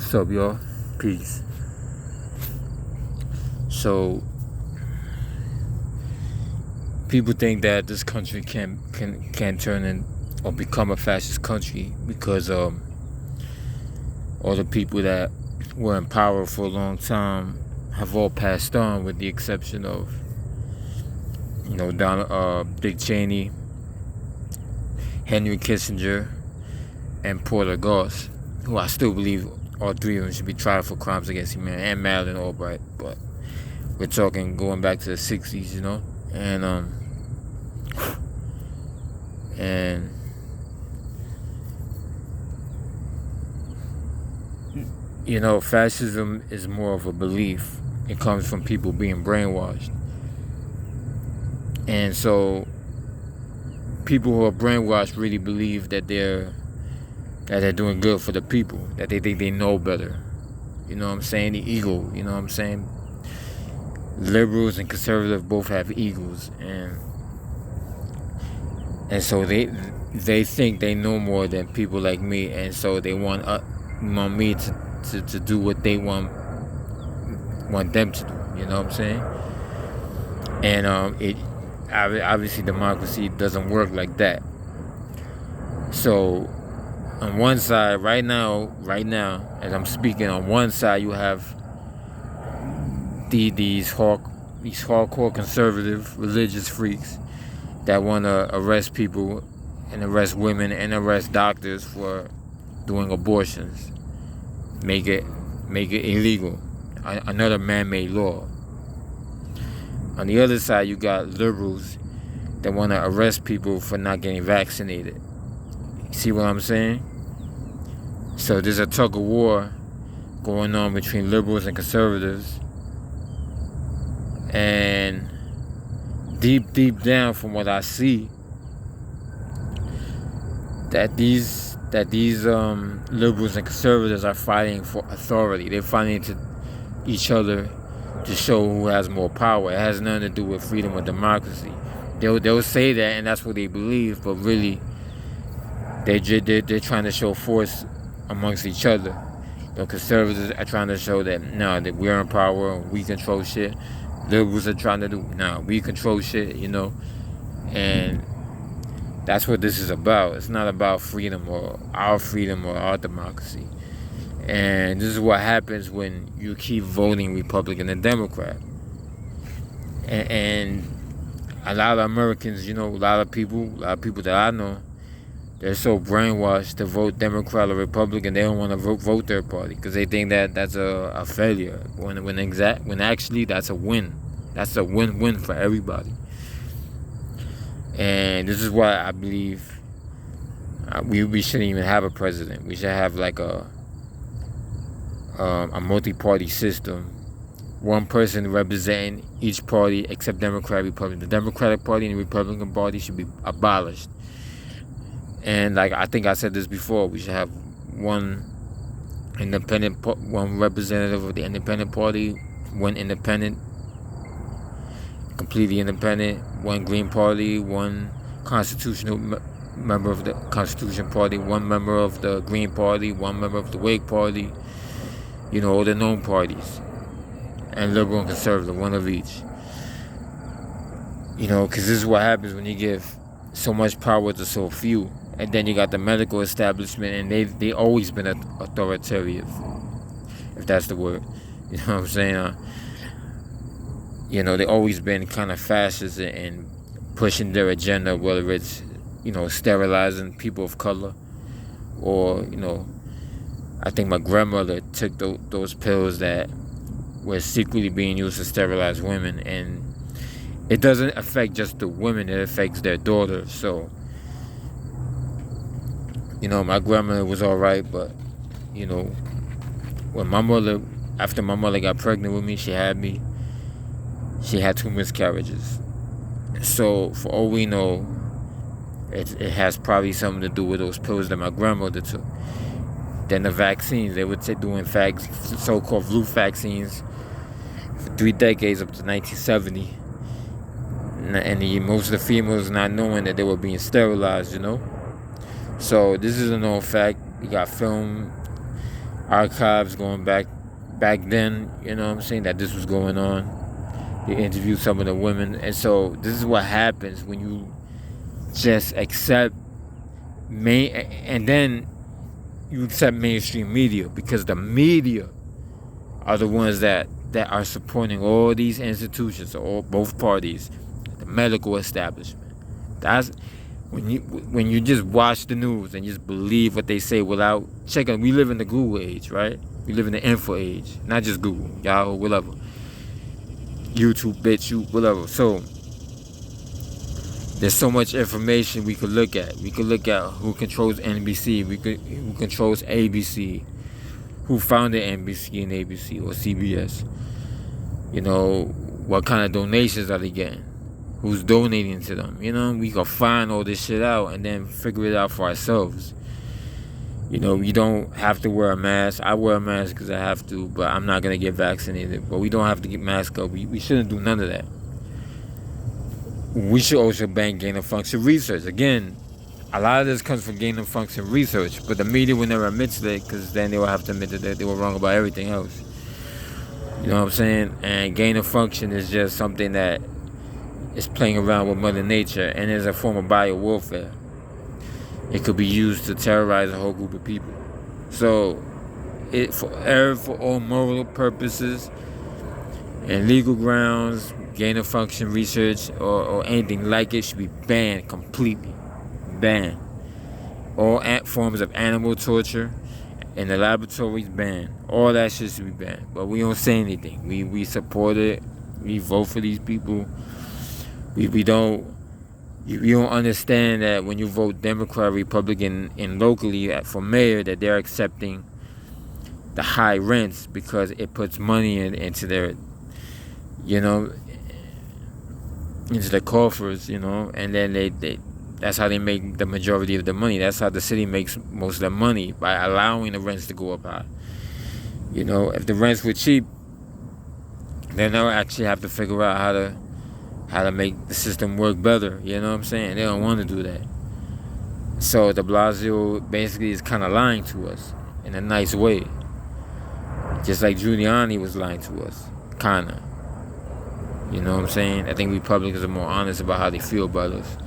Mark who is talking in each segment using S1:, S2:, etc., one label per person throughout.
S1: What's up, y'all? Peace. So, people think that this country can turn in or become a fascist country because all the people that were in power for a long time have all passed on, with the exception of Dick Cheney, Henry Kissinger, and Porter Goss, who I still believe all three of them should be tried for crimes against humanity, and Madeleine Albright. But we're talking going back to the 60s, and fascism is more of a belief. It comes from people being brainwashed. And so people who are brainwashed really believe that they're doing good for the people, that they think they know better. You know what I'm saying? The ego, you know what I'm saying? Liberals and conservatives both have egos, and so they think they know more than people like me, and so they want me to do what they want them to do. You know what I'm saying? And obviously democracy doesn't work like that. So on one side, right now, as I'm speaking, on one side you have these hardcore conservative religious freaks that want to arrest people and arrest women and arrest doctors for doing abortions, make it illegal, another man-made law. On the other side, you got liberals that want to arrest people for not getting vaccinated. You see what I'm saying? So there's a tug of war going on between liberals and conservatives. And deep down, from what I see, that these liberals and conservatives are fighting for authority. They're fighting to each other to show who has more power. It has nothing to do with freedom or democracy. They'll say that, and that's what they believe, but really, they're trying to show force amongst each other. The conservatives are trying to show that that we're in power and we control shit. Liberals are trying to do we control shit, and that's what this is about. It's not about freedom or our democracy. And this is what happens when you keep voting Republican and Democrat. And a lot of Americans, a lot of people that I know, they're so brainwashed to vote Democrat or Republican, they don't want to vote their party because they think that that's a failure. When actually that's a win. That's a win-win for everybody. And this is why I believe we shouldn't even have a president. We should have like a multi-party system. One person representing each party except Democrat, Republican. The Democratic Party and the Republican Party should be abolished. And I think I said this before, we should have one representative of the Independent Party, one independent, completely independent, one Green Party, one constitutional member of the Constitution Party, one member of the Green Party, one member of the Whig Party, all the known parties, and liberal and conservative, one of each. Because this is what happens when you give so much power to so few. And then you got the medical establishment, and they always been authoritarian, if that's the word. You know what I'm saying? They always been kind of fascist and pushing their agenda, whether it's sterilizing people of color, or I think my grandmother took those pills that were secretly being used to sterilize women, and it doesn't affect just the women; it affects their daughters. So. My grandmother was all right, but, when after my mother got pregnant with me, she had 2 miscarriages. So, for all we know, it has probably something to do with those pills that my grandmother took. Then the vaccines, they were doing so-called flu vaccines for 3 decades up to 1970. And most of the females not knowing that they were being sterilized, So this is a known fact. You got film archives going back then, you know what I'm saying, that this was going on. They interviewed some of the women. And so this is what happens when you just accept and then you accept mainstream media, because the media are the ones that are supporting all these institutions, or both parties, the medical establishment. That's when you just watch the news and just believe what they say without checking. We live in the Google age, right? We live in the info age, not just Google, Yahoo, whatever, YouTube, BitChute, whatever. So there's so much information we could look at. We could look at who controls NBC, who controls ABC, who founded NBC and ABC or CBS. You know, what kind of donations are they getting? Who's donating to them? You know, we can find all this shit out and then figure it out for ourselves. You know, you don't have to wear a mask. I wear a mask because I have to, but I'm not going to get vaccinated. But we don't have to get masked up. We shouldn't do none of that. We should also ban gain of function research. Again, a lot of this comes from gain of function research, but the media will never admit to it, because then they will have to admit that they were wrong about everything else. You know what I'm saying? And gain of function is just something that is playing around with Mother Nature, and is a form of bio-warfare. It could be used to terrorize a whole group of people. So, for all moral purposes and legal grounds, gain of function research or anything like it should be banned completely. Banned. All forms of animal torture in the laboratories, banned. All that shit should be banned. But we don't say anything. We support it. We vote for these people. We don't understand that when you vote Democrat, Republican, and locally for mayor, that they're accepting the high rents because it puts money into their, you know, into the coffers, you know, and then they that's how they make the majority of the money. That's how the city makes most of the money, by allowing the rents to go up high. You know, if the rents were cheap, then they'll actually have to figure out how to make the system work better. You know what I'm saying? They don't want to do that. So de Blasio basically is kind of lying to us in a nice way, just like Giuliani was lying to us, kind of. You know what I'm saying? I think Republicans are more honest about how they feel about us.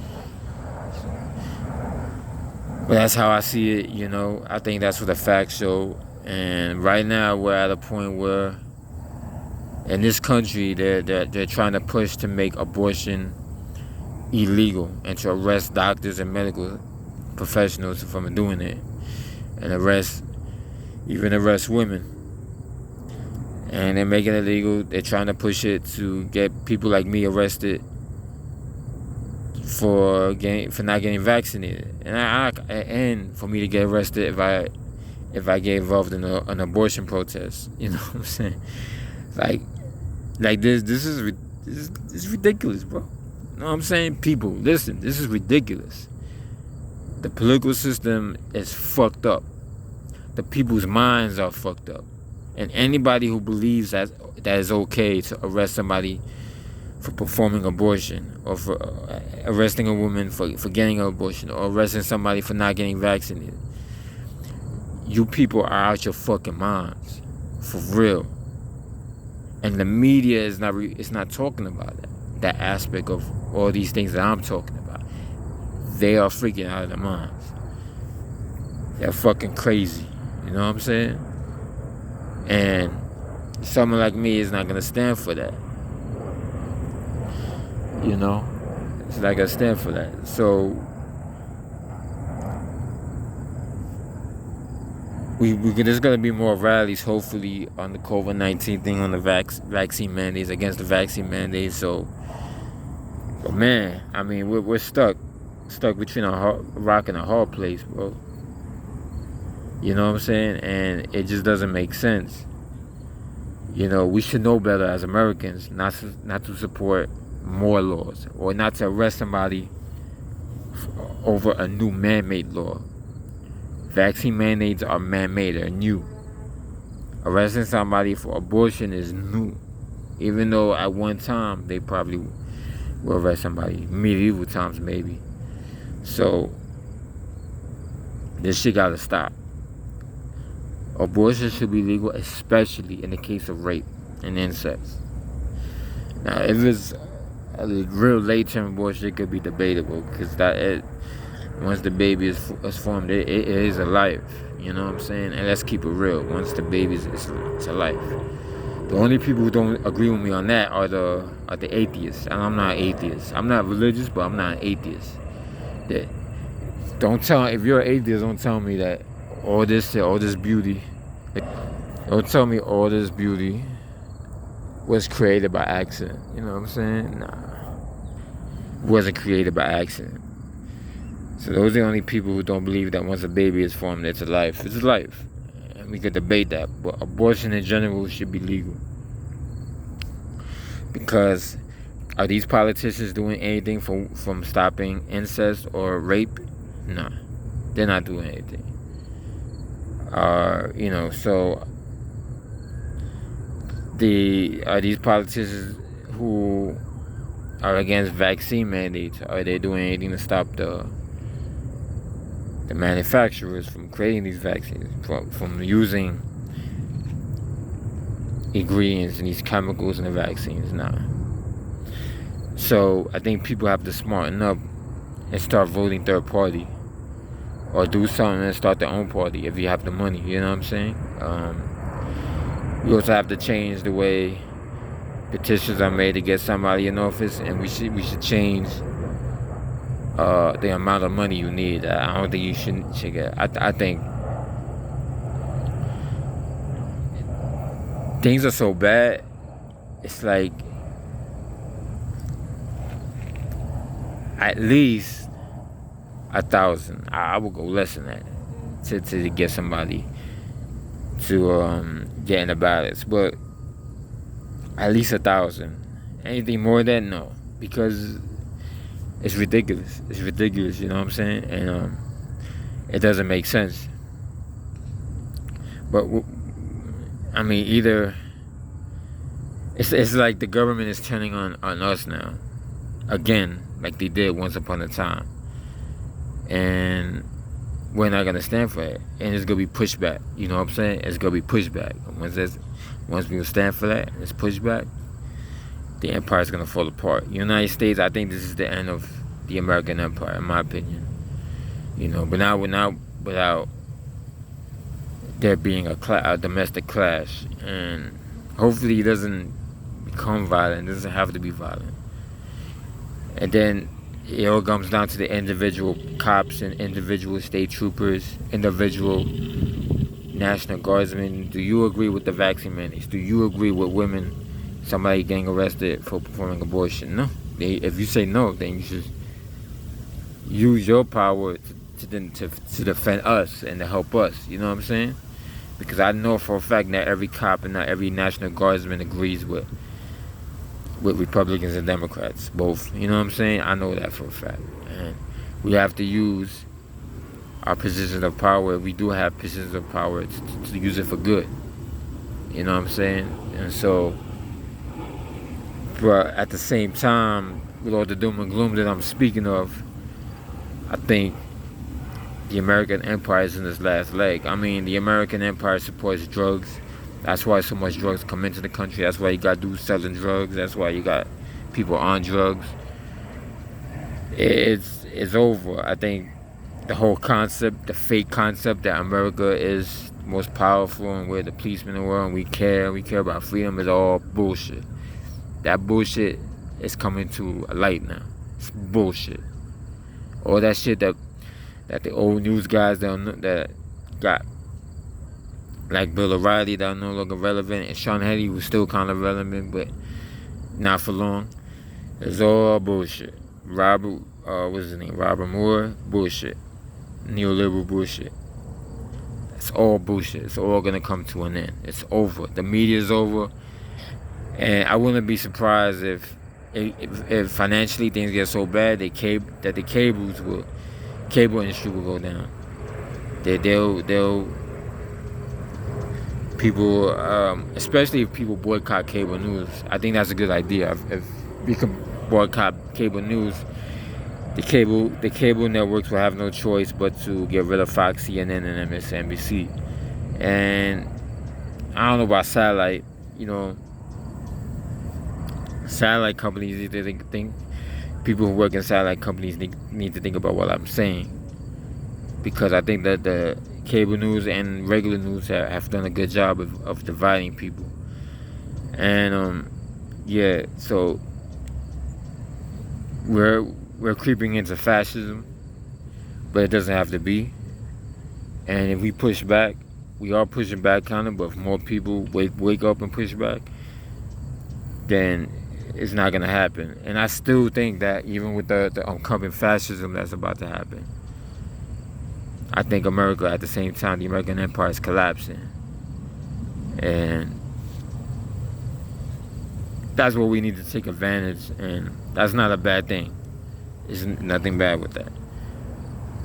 S1: But that's how I see it, you know. I think that's what the facts show. And right now we're at a point where in this country they're trying to push to make abortion illegal and to arrest doctors and medical professionals from doing it, and even arrest women. And they're making it illegal. They're trying to push it to get people like me arrested for not getting vaccinated, and for me to get arrested if I get involved in an abortion protest. You know what I'm saying? Like this is ridiculous, bro. You know what I'm saying? People, listen, this is ridiculous. The political system is fucked up. The people's minds are fucked up. And anybody who believes that it's okay to arrest somebody for performing abortion, or for arresting a woman for getting an abortion, or arresting somebody for not getting vaccinated, you people are out your fucking minds, for real. And the media is not talking about that aspect of all these things that I'm talking about. They are freaking out of their minds. They're fucking crazy. You know what I'm saying? And someone like me is not gonna stand for that. You know, it's not gonna stand for that. So there's gonna be more rallies, hopefully, on the COVID-19 thing, on the vaccine mandates, against the vaccine mandates. So, but man, I mean, we're stuck between a rock and a hard place, bro. You know what I'm saying? And it just doesn't make sense. You know, we should know better as Americans not to support more laws, or not to arrest somebody over a new man-made law. Vaccine mandates are man-made, they're new. Arresting somebody for abortion is new. Even though at one time they probably will arrest somebody, medieval times maybe. So this shit gotta stop. Abortion should be legal, especially in the case of rape and incest. Now, if it's a real late-term abortion, it could be debatable because once the baby is formed, it is a life. You know what I'm saying? And let's keep it real. Once the baby it's a life. The only people who don't agree with me on that are the atheists, and I'm not an atheist. I'm not religious, but I'm not an atheist. That if you're an atheist, don't tell me that all this beauty. Don't tell me all this beauty was created by accident. You know what I'm saying? Nah, it wasn't created by accident. So those are the only people who don't believe that once a baby is formed, it's a life. It's a life. And we could debate that. But abortion in general should be legal. Because are these politicians doing anything from stopping incest or rape? No. They're not doing anything. So are these politicians who are against vaccine mandates, are they doing anything to stop the manufacturers from creating these vaccines, from using ingredients and these chemicals in the vaccines? Nah. So I think people have to smarten up and start voting third party, or do something and start their own party if you have the money. You know what I'm saying? We also have to change the way petitions are made to get somebody in office, and we should change the amount of money you need. I don't think you should get. I think things are so bad. It's like at least 1,000. I would go less than that to get somebody to get in the ballots, but at least 1,000. Anything more than that, no, because it's ridiculous. It's ridiculous, you know what I'm saying? And it doesn't make sense. But I mean, either it's like the government is turning on us now, again, like they did once upon a time, and we're not gonna stand for it, and it's gonna be pushback. You know what I'm saying? It's gonna be pushback. Once people stand for that, it's pushback. The empire's gonna fall apart. United States, I think this is the end of the American empire, in my opinion. You know, but now without there being a domestic clash, and hopefully it doesn't become violent. It doesn't have to be violent. And then it all comes down to the individual cops and individual state troopers, individual National Guardsmen. Do you agree with the vaccine mandates? Do you agree with somebody getting arrested for performing abortion? No. If you say no, then you should use your power to defend us and to help us. You know what I'm saying? Because I know for a fact that every cop and not every National Guardsman agrees with Republicans and Democrats, both. You know what I'm saying? I know that for a fact. And we have to use our positions of power. We do have positions of power to use it for good. You know what I'm saying? And so, but at the same time, with all the doom and gloom that I'm speaking of, I think the American empire is in its last leg. I mean, the American empire supports drugs. That's why so much drugs come into the country. That's why you got dudes selling drugs. That's why you got people on drugs. It's over. I think the whole concept, the fake concept that America is most powerful and we're the policemen in the world and we care about freedom, is all bullshit. That bullshit is coming to light now. It's bullshit. All that shit that the old news guys that got, like Bill O'Reilly, that are no longer relevant, and Sean Hannity was still kind of relevant, but not for long. It's all bullshit. What's his name? Robert Moore, bullshit. Neoliberal bullshit. It's all bullshit. It's all gonna come to an end. It's over. The media's over, and I wouldn't be surprised if financially things get so bad that the cable industry will go down. They'll people, especially if people boycott cable news. I think that's a good idea. If we can boycott cable news, the cable networks will have no choice but to get rid of Fox, CNN, and MSNBC, And I don't know about satellite. You know, satellite companies need to think people who work in satellite companies need to think about what I'm saying, because I think that the cable news and regular news have done a good job of dividing people. And yeah, so we're creeping into fascism, but it doesn't have to be. And if we push back, we are pushing back kind of, but if more people wake up and push back, then it's not gonna happen. And I still think that even with the upcoming fascism that's about to happen, I think America, at the same time, the American empire is collapsing. And that's what we need to take advantage, and that's not a bad thing. There's nothing bad with that.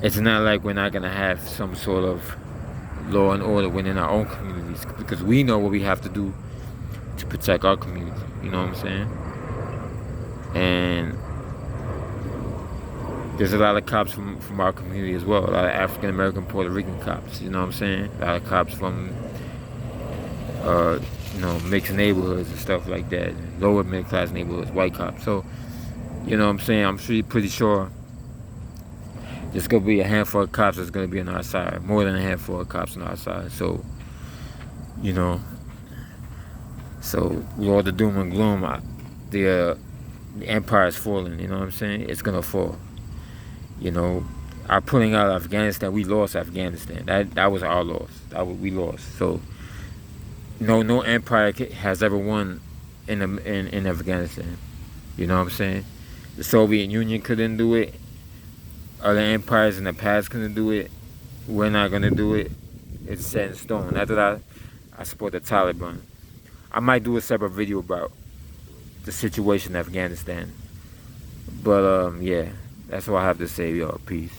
S1: It's not like we're not gonna have some sort of law and order within our own communities, because we know what we have to do to protect our community. You know what I'm saying? And there's a lot of cops from our community as well. A lot of African American, Puerto Rican cops. You know what I'm saying? A lot of cops from mixed neighborhoods and stuff like that, lower middle class neighborhoods, white cops. So, you know what I'm saying? I'm pretty sure there's gonna be a handful of cops that's gonna be on our side, more than a handful of cops on our side. So, you know, so with all the doom and gloom, the empire is falling. You know what I'm saying? It's gonna fall. You know, our pulling out of Afghanistan, we lost Afghanistan. That was our loss. We lost. So no empire has ever won in Afghanistan. You know what I'm saying? The Soviet Union couldn't do it. Other empires in the past couldn't do it. We're not gonna do it. It's set in stone. That's what I support the Taliban. I might do a separate video about the situation in Afghanistan. But yeah, that's all I have to say, y'all. Peace.